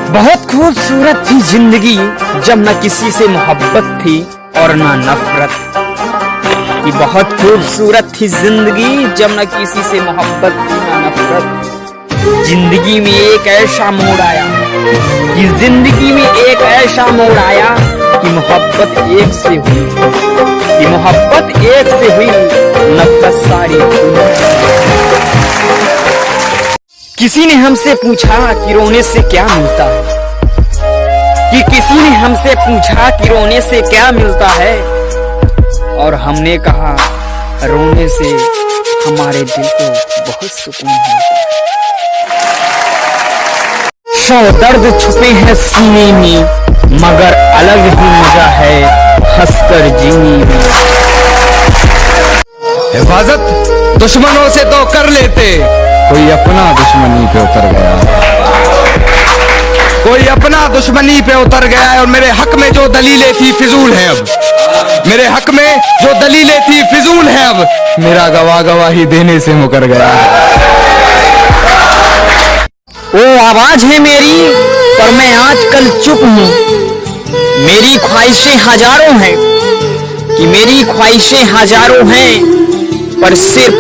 बहुत खूबसूरत थी जिंदगी जब न किसी से मोहब्बत थी और न नफरत। कि बहुत खूबसूरत थी जिंदगी जब न किसी से मोहब्बत थी न नफरत। जिंदगी में एक ऐसा मोड़ आया कि जिंदगी में एक ऐसा मोड़ आया कि मोहब्बत एक से हुई, कि मोहब्बत एक से हुई, नफरत सारी हुई। किसी ने हमसे पूछा कि रोने से क्या मिलता है, कि किसी ने हमसे पूछा कि रोने से क्या मिलता है, और हमने कहा रोने से हमारे दिल को बहुत सुकून मिलता है। 100 दर्द छुपे हैं सीने में मगर अलग ही मजा है हंसकर जीने में। हिफाजत दुश्मनों से तो कर लेते, कोई अपना दुश्मनी पे उतर गया, कोई अपना दुश्मनी पे उतर गया है। और मेरे हक में जो दलीलें थी फिजूल है अब, मेरे हक में जो दलीलें थी फिजूल है अब, मेरा गवाही देने से मुकर गया। वो आवाज है मेरी पर मैं आजकल चुप हूँ। मेरी ख्वाहिशें हजारों हैं, कि मेरी ख्वाहिशें हजारों हैं, पर सिर्फ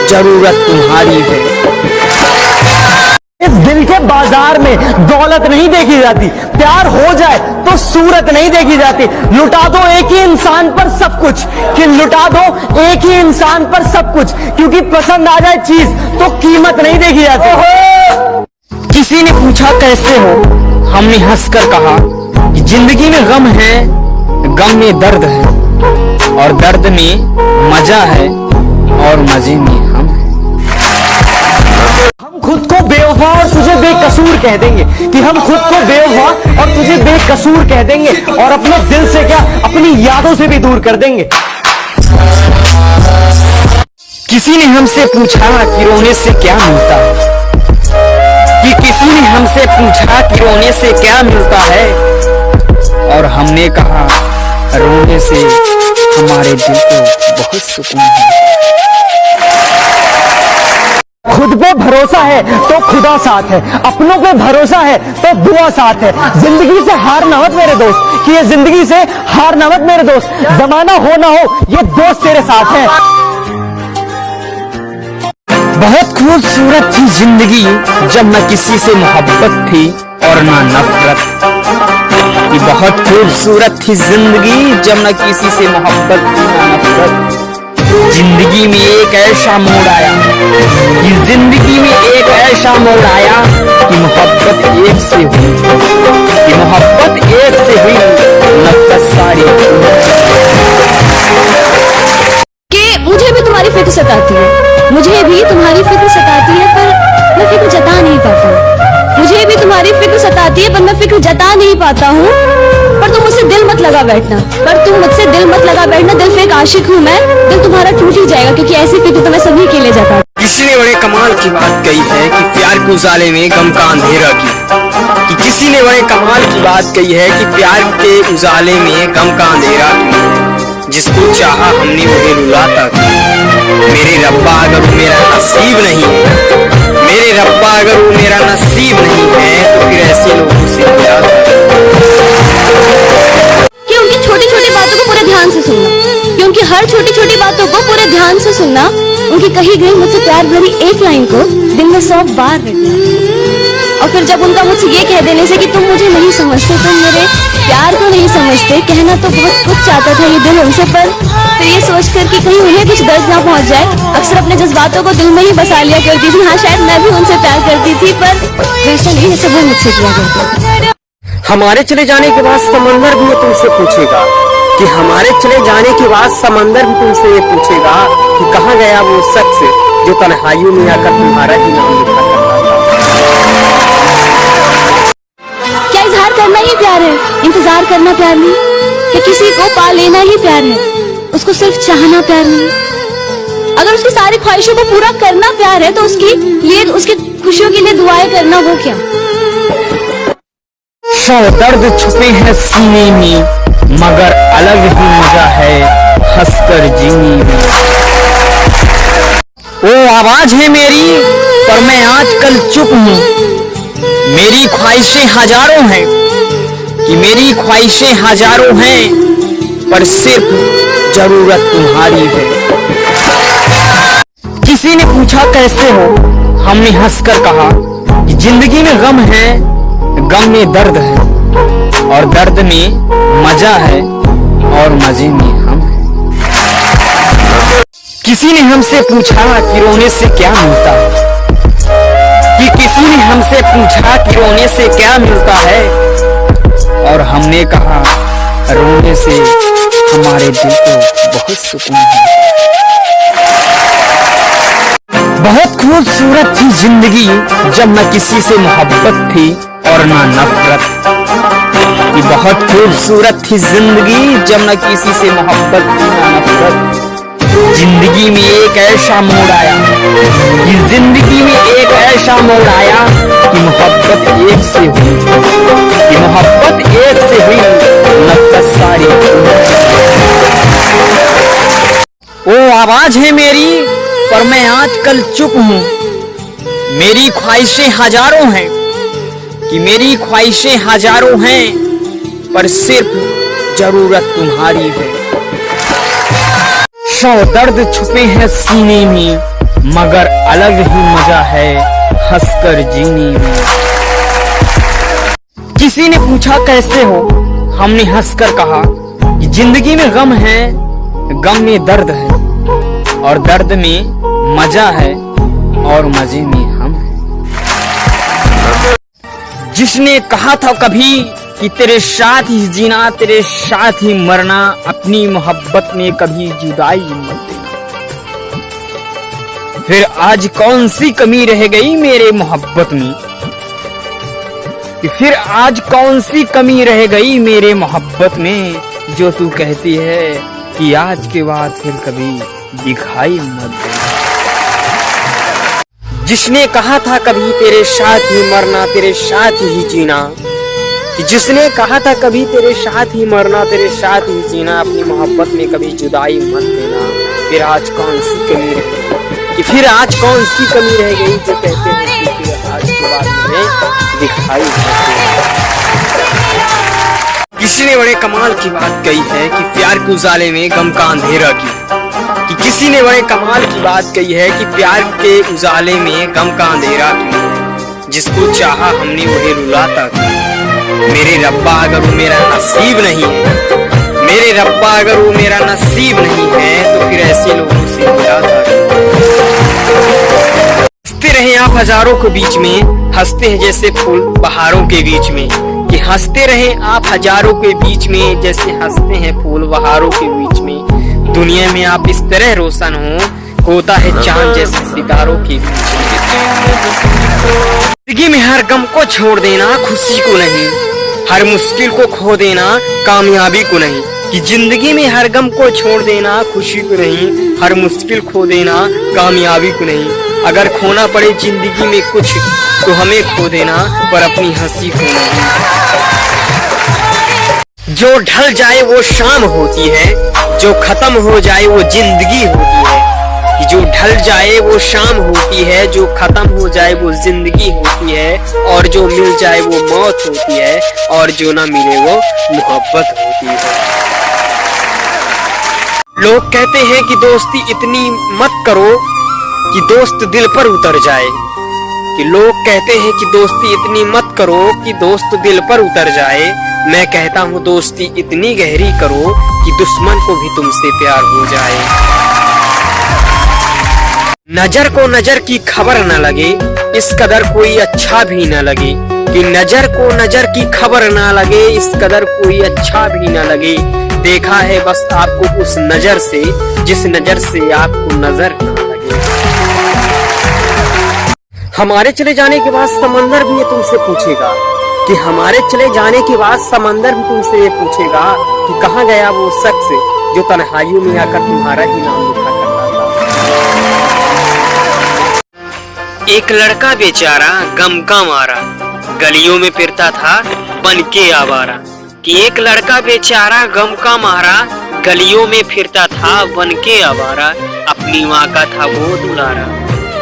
जरूरत तुम्हारी है। इस दिल के बाजार में दौलत नहीं देखी जाती, प्यार हो जाए तो सूरत नहीं देखी जाती। लुटा दो एक ही इंसान पर सब कुछ, कि लुटा दो एक ही इंसान पर सब कुछ, क्योंकि पसंद आ जाए चीज तो कीमत नहीं देखी जाती। किसी ने पूछा कैसे हो, हमने हंसकर कहा कि जिंदगी में गम है, गम में दर्द है, और दर्द में मजा है, और मजे में हम हैं। हम खुद को बेवफा और तुझे बेकसूर कह देंगे, कि हम खुद को बेवफा और तुझे बेकसूर कह देंगे, और अपने दिल से क्या अपनी यादों से भी दूर कर देंगे। किसी ने हमसे पूछा कि रोने से क्या मिलता है, कि किसी ने हमसे पूछा कि रोने से क्या मिलता है, और हमने कहा रोने से हमारे दिल को बहुत सुकून मिलता है। खुद पे भरोसा है तो खुदा साथ है, अपनों पे भरोसा है तो दुआ साथ है। जिंदगी से हार ना मत मेरे दोस्त, कि ये जिंदगी से हार ना मत मेरे दोस्त, जमाना हो ना हो ये दोस्त तेरे साथ है। बहुत खूबसूरत थी जिंदगी जब न किसी से मोहब्बत थी और न नफरत। कि बहुत खूबसूरत थी जिंदगी जब न किसी से मोहब्बत थी न नफरत। जिंदगी में एक ऐसा मोड़ आया, कि जिंदगी में एक ऐसा मोड़ आया कि मोहब्बत एक से हुई, कि मोहब्बत एक से हुई, नफरत सारी कि मुझे भी तुम्हारी फिक्र सताती है, मुझे भी तुम्हारी फिक्र सताती है, पर मैं फिक्र जता नहीं पाता हूँ। मुझे भी तुम्हारी फिक्र सताती है पर मैं फिक्र जता नहीं पाता हूँ। पर तुम मुझसे दिल मत लगा बैठना, पर तुम मुझसे दिल मत लगा बैठना। दिल पे एक आशिक हूँ मैं, दिल तुम्हारा टूट ही जाएगा, क्योंकि ऐसी फिक्र तो मैं सभी के लिए जता। किसी ने बड़े कमाल की बात कही है कि प्यार के उजाले में गम का अंधेरा की। कि किसी ने बड़े कमाल की बात कही है कि प्यार के उजाले में गम का अंधेरा की। जिसको चाहा हमने वही रुलाता की। मेरे रब्बा अगर वो मेरा नसीब नहीं है, मेरे रब्बा अगर वो मेरा नसीब नहीं है, तो फिर ऐसे लोगों से क्या करें। कि उनकी छोटी छोटी बातों को पूरे ध्यान से सुनना, क्योंकि हर छोटी छोटी बातों को पूरे ध्यान से सुनना, उनकी कही गई मुझसे प्यार भरी एक लाइन को दिन में 100 बार रटना। और फिर जब उनका मुझसे ये कह देने से कि तुम मुझे नहीं समझते, तुम मेरे प्यार को नहीं समझते, कहना तो बहुत कुछ चाहता था ये दिल उनसे, पर फिर ये सोचकर कि कहीं उन्हें कुछ दर्द ना पहुंच जाए, अक्सर अपने जज्बातों को दिल में ही बसा लिया करती थी। हाँ, शायद मैं भी उनसे प्यार करती थी, पर वैसा नहीं जैसे वो मुझसे किया करते। हमारे चले जाने के बाद समंदर भी तुमसे पूछेगा, कि हमारे चले जाने के बाद समंदर भी तुमसे ये पूछेगा कि कहाँ गया वो शख्स जो तन्हाइयों में आकर तुम्हारा ही नाम लिखा करता था। क्या इजहार करना ही प्यार है? इंतजार करना प्यार नहीं? कि किसी को पा लेना ही प्यार है? उसको सिर्फ चाहना प्यार नहीं? अगर उसकी सारी ख्वाहिशों को पूरा करना प्यार है, तो उसकी लिए, उसकी खुशियों के लिए दुआएं करना वो क्या? 100 दर्द छुपे हैं सीने में मगर अलग ही मजा है हंसकर जीने में। वो आवाज है मेरी पर मैं आजकल चुप हूँ। मेरी ख्वाहिशें हजारों हैं, कि मेरी ख्वाहिशें हजारों हैं, पर सिर्फ जरूरत तुम्हारी है। किसी ने पूछा कैसे हो, हमने हंसकर कहा कि जिंदगी में गम है, गम में दर्द है, और दर्द में मजा है, और मजे में हम हैं। किसी ने हमसे पूछा कि रोने से क्या मिलता है, कि किसी ने हमसे पूछा कि रोने से क्या मिलता है, और हमने कहा रोने से हमारे दिल को बहुत सुकून है। बहुत खूबसूरत थी जिंदगी जब न किसी से मोहब्बत थी और ना नफरत। कि बहुत खूबसूरत थी जिंदगी जब न किसी से मोहब्बत थी ना नफरत। जिंदगी में एक ऐसा मोड़ आया, कि जिंदगी में एक ऐसा मोड़ आया कि मोहब्बत एक से हुई, कि मोहब्बत एक से हुई, नफरत सारी। वो आवाज है मेरी पर मैं आजकल चुप हूँ। मेरी ख्वाहिशें हजारों हैं, कि मेरी ख्वाहिशें हजारों हैं, पर सिर्फ जरूरत तुम्हारी है। सौ दर्द छुपे हैं सीने में, मगर अलग ही मजा है हंसकर जीने में। किसी ने पूछा कैसे हो, हमने हंसकर कहा कि जिंदगी में गम है, गम में दर्द है, और दर्द में मजा है, और मजे में हम हैं। जिसने कहा था कभी कि तेरे साथ ही जीना, तेरे साथ ही मरना, अपनी मोहब्बत में कभी जुदाई मत देना। फिर आज कौन सी कमी रह गई मेरे मोहब्बत में, कि फिर आज कौन सी कमी रह गई मेरे मोहब्बत में, जो तू कहती है कि आज के बाद फिर कभी दिखाई मत देना। जिसने कहा था कभी तेरे साथ ही मरना, तेरे साथ ही जीना, जिसने कहा था कभी तेरे साथ ही मरना, तेरे साथ ही जीना, अपनी मोहब्बत में कभी जुदाई मत देना। फिर आज कौन सी कमी रह गई, कि फिर आज कौन सी कमी रह गई, जो कहते हैं कि फिर आज के बाद हमें दिखाई मत देना। किसी ने बड़े कमाल की बात कही है कि प्यार के उजाले में गम का अंधेरा क्यों। कि किसी ने बड़े कमाल की बात कही है कि प्यार के उजाले में गम का अंधेरा क्यों, जिसको चाहा हमने वही रुलाता क्यों। मेरे रब्बा अगर वो मेरा नसीब नहीं है, मेरे रब्बा अगर वो मेरा नसीब नहीं है, तो फिर ऐसे लोगों से मिला था। हंसते रहे आप हजारों के बीच में, हंसते हैं जैसे फूल बहारों के बीच में। कि हंसते रहे आप हजारों के बीच में, जैसे हंसते हैं फूल बहारों के बीच में। दुनिया में आप इस तरह रोशन हो, होता है चांद जैसे सितारों के बीच में। जिंदगी में हर गम को छोड़ देना, खुशी को नहीं, हर मुश्किल को खो देना, कामयाबी को नहीं। कि जिंदगी में हर गम को छोड़ देना, खुशी को नहीं, हर मुश्किल खो देना, कामयाबी को नहीं। अगर खोना पड़े जिंदगी में कुछ तो हमें खो देना, पर अपनी हंसी को नहीं। जो ढल जाए वो शाम होती है, जो खत्म हो जाए वो जिंदगी होती है। कि जो ढल जाए वो शाम होती है, जो खत्म हो जाए वो जिंदगी होती है, और जो मिल जाए वो मौत होती है, और जो ना मिले वो मोहब्बत होती है। लोग कहते हैं कि दोस्ती इतनी मत करो कि दोस्त दिल पर उतर जाए। कि लोग कहते हैं कि दोस्ती इतनी मत करो कि दोस्त दिल पर उतर जाए। मैं कहता हूँ दोस्ती इतनी गहरी करो कि दुश्मन को भी तुमसे प्यार हो जाए। नजर को नजर की खबर न लगे, इस कदर कोई अच्छा भी न लगे। कि नजर को नजर की खबर ना लगे, इस कदर कोई अच्छा भी न लगे। देखा है बस आपको उस नजर से, जिस नजर से आपको नजर ना लगे। हमारे चले जाने के बाद समंदर भी ये तुमसे पूछेगा, कि हमारे चले जाने के बाद समंदर भी तुमसे ये पूछेगा कि कहाँ गया वो शख्स जो तन्हाइयों में आकर तुम्हारा ही नाम लिखा करता था। एक लड़का बेचारा गम का मारा, गलियों में फिरता था बन के आवारा। कि एक लड़का बेचारा गम का मारा, गलियों में फिरता था बन के आवारा। अपनी माँ का था वो दुलारा,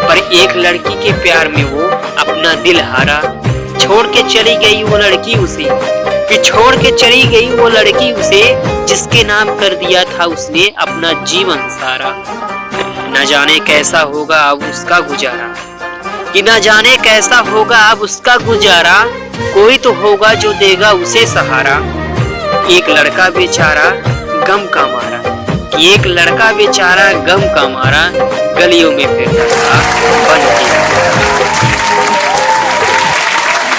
पर एक लड़की के प्यार में वो अपना दिल हारा। छोड़ के चली गई वो लड़की उसे, कि छोड़ के चली गई वो लड़की उसे, जिसके नाम कर दिया था उसने अपना जीवन सारा। न जाने कैसा होगा अब उसका गुजारा, कि न जाने कैसा होगा अब उसका गुजारा, कोई तो होगा जो देगा उसे सहारा। एक लड़का बेचारा गम का मारा, कि एक लड़का बेचारा गम का मारा, गलियों में फिरता था बन के।